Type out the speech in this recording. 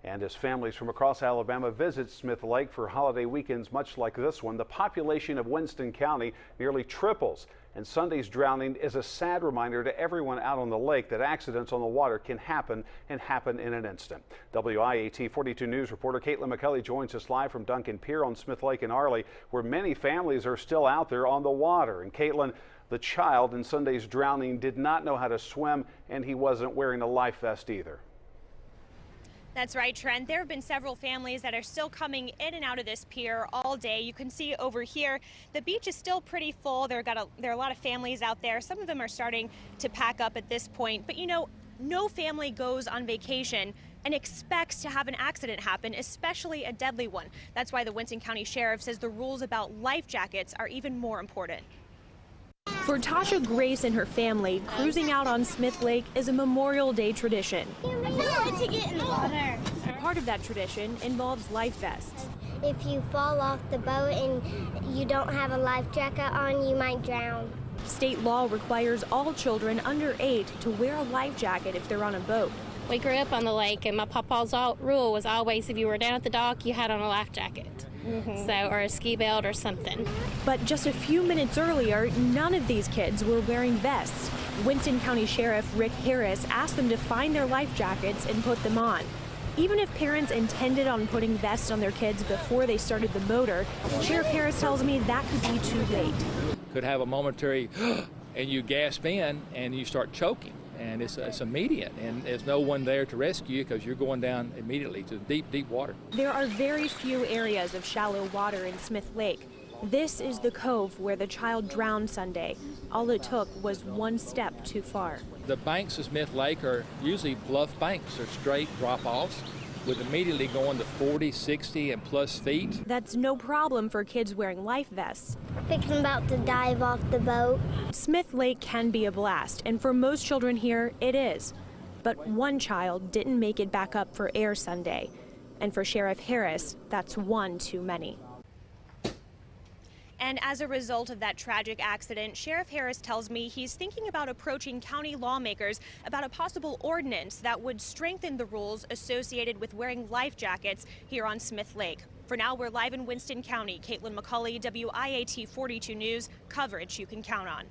And as families from across Alabama visit Smith Lake for holiday weekends much like this one, the population of Winston County nearly triples. And Sunday's drowning is a sad reminder to everyone out on the lake that accidents on the water can happen and happen in an instant. WIAT 42 News reporter Caitlin McCulley joins us live from Duncan Pier on Smith Lake in Arley, where many families are still out there on the water. And Caitlin, the child in Sunday's drowning did not know how to swim, and he wasn't wearing a life vest either. That's right, Trent. There have been several families that are still coming in and out of this pier all day. You can see over here, the beach is still pretty full. There are a lot of families out there. Some of them are starting to pack up at this point. But you know, no family goes on vacation and expects to have an accident happen, especially a deadly one. That's why the Winston County Sheriff says the rules about life jackets are even more important. For Tasha Grace and her family, cruising out on Smith Lake is a Memorial Day tradition. To get in the water. Part of that tradition involves life vests. If you fall off the boat and you don't have a life jacket on, you might drown. State law requires all children under 8 to wear a life jacket if they're on a boat. We grew up on the lake, and my papa's rule was always if you were down at the dock, you had on a life jacket. Or a ski belt or something. But just a few minutes earlier, none of these kids were wearing vests. Winston County Sheriff Rick Harris asked them to find their life jackets and put them on. Even if parents intended on putting vests on their kids before they started the motor, Sheriff Harris tells me that could be too late. Could have a momentary and you gasp in and you start choking. And it's immediate, and there's no one there to rescue you because you're going down immediately to deep, deep water. There are very few areas of shallow water in Smith Lake. This is the cove where the child drowned Sunday. All it took was one step too far. The banks of Smith Lake are usually bluff banks. They're straight drop-offs with immediately going to 40, 60, and plus feet. That's no problem for kids wearing life vests. I'm about to dive off the boat. Smith Lake can be a blast, and for most children here, it is. But one child didn't make it back up for air Sunday. And for Sheriff Harris, that's one too many. And as a result of that tragic accident, Sheriff Harris tells me he's thinking about approaching county lawmakers about a possible ordinance that would strengthen the rules associated with wearing life jackets here on Smith Lake. For now, we're live in Winston County. Caitlin McCulley, WIAT 42 News, coverage you can count on.